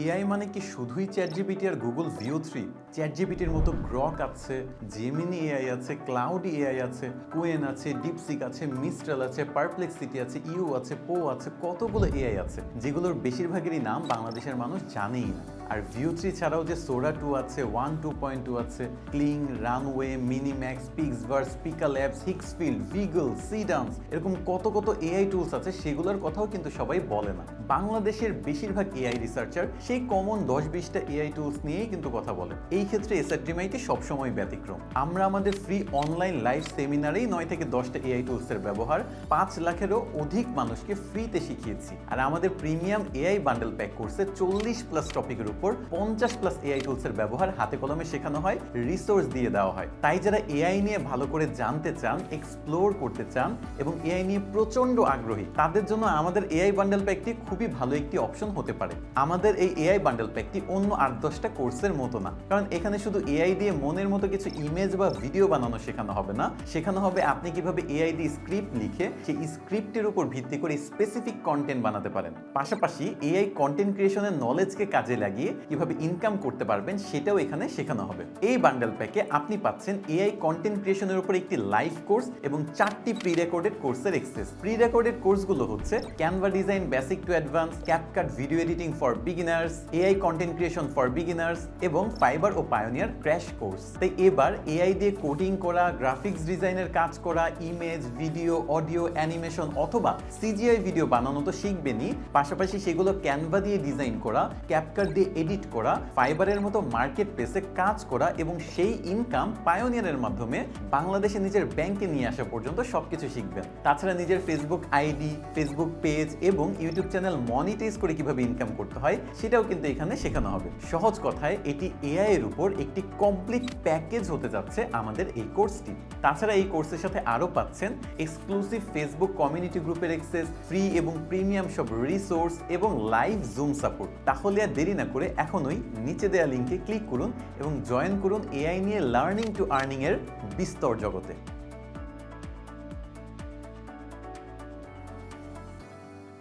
AI মানে কি শুধুই চ্যাটজিপিটি আর গুগল ভিও 3? চ্যাটজিপিটির মতো গ্রক আছে, জেমিনি এআই আছে, ক্লাউড এআই আছে, কোয়েন আছে, ডিপসিক আছে, মিস্ট্রাল আছে, পারপ্লেক্সিটি আছে, ইউ আছে, পো আছে, কতগুলো এআই আছে যেগুলোর বেশিরভাগেরই নাম বাংলাদেশের মানুষ জানেই না। আর ভিও 3 ছাড়াও যে সোরা 2 আছে, 1.2.2 আছে, Kling, Runway, MiniMax, PixVerse, Pika Labs, Higgsfield, Viggle, Seedance, এরকম কত এআই টুলস আছে সেগুলোর কথাও কিন্তু সবাই বলে না। বাংলাদেশের বেশিরভাগ এআই রিসার্চার সেই কমন 10-20টা এআই টুলস নিয়েই কিন্তু কথা বলে। এই ক্ষেত্রে এসআরটিএমআইটি সবসময় ব্যতিক্রম। আমরা আমাদের ফ্রি অনলাইন লাইভ সেমিনারেই 9 থেকে 10টা এআই টুলসের ব্যবহার 5 লাখেরও অধিক মানুষকে ফ্রিতে শিখিয়েছি। আর আমাদের প্রিমিয়াম এআই বান্ডেল প্যাক কোর্সে 40+ টপিকের উপর 50+ এআই টুলসের ব্যবহার হাতে কলমে শেখানো হয়, রিসোর্স দিয়ে দেওয়া হয়। তাই যারা এআই নিয়ে ভালো করে জানতে চান, এক্সপ্লোর করতে চান এবং এআই নিয়ে প্রচন্ড আগ্রহী, তাদের জন্য আমাদের এআই বান্ডেল প্যাকটি খুবই ভালো একটি অপশন হতে পারে। আমাদের এই এআই বান্ডেল প্যাকটি অন্য 8-10টা কোর্সের মতো না, কারণ এখানে শুধু এআই দিয়ে মনের মতো কিছু ইমেজ বা ভিডিও বানানো শেখানো হবে না, শেখানো হবে আপনি কিভাবে এআই দিয়ে স্ক্রিপ্ট লিখে সেই স্ক্রিপ্টের উপর ভিত্তি করে স্পেসিফিক কন্টেন্ট বানাতে পারেন। পাশাপাশি এআই কন্টেন্ট ক্রিয়েশনের নলেজকে কাজে লাগিয়ে কিভাবে ইনকাম করতে পারবেন সেটাও এখানে শেখানো হবে। এই বান্ডেল প্যাকে আপনি পাচ্ছেন এআই কন্টেন্ট ক্রিয়েশনের উপর একটি লাইভ কোর্স এবং 4টি প্রি রেকর্ডেড কোর্সের অ্যাক্সেস। প্রি রেকর্ডেড কোর্সগুলো হচ্ছে Canva design basic to advance, CapCut video editing for beginners, AI content creation for beginners এবং ফাইবার ও পায়োনিয়ার ক্র্যাশ কোর্স। তাই এবার এআই দিয়ে কোডিং করা, গ্রাফিক্স ডিজাইনের কাজ করা, ইমেজ, ভিডিও, অডিও, অ্যানিমেশন অথবা সিজিআই ভিডিও বানানো তো শিখবেনই, পাশাপাশি সেগুলো ক্যানভা দিয়ে ডিজাইন করা, ক্যাপকাট দিয়ে এডিট করা, ফাইবারের মতো মার্কেট প্লেসে কাজ করা এবং সেই ইনকাম পায়োনিয়ারের মাধ্যমে বাংলাদেশে নিজের ব্যাংকে নিয়ে আসা পর্যন্ত সবকিছু শিখবেন। তাছাড়া নিজের ফেসবুক আইডি, ফেসবুক পেজ এবং ইউটিউব চ্যানেল মনিটাইজ করে কিভাবে ইনকাম করতে হয় সেটাও কিন্তু এখানে শেখানো হবে। সহজ কথায় এটি এআই এর উপর একটি কমপ্লিট প্যাকেজ হতে যাচ্ছে আমাদের এই কোর্সটি। তাছাড়া এই কোর্সের সাথে আরও পাচ্ছেন এক্সক্লুসিভ ফেসবুক কমিউনিটি গ্রুপের অ্যাক্সেস, ফ্রি এবং প্রিমিয়াম সব রিসোর্স এবং লাইভ জুম সাপোর্ট। তাহলে আর দেরি না করে এখনই নিচে দেওয়া লিঙ্কে ক্লিক করুন এবং জয়েন করুন এআই নিয়ে লার্নিং টু আর্নিং এর বিস্তর জগতে।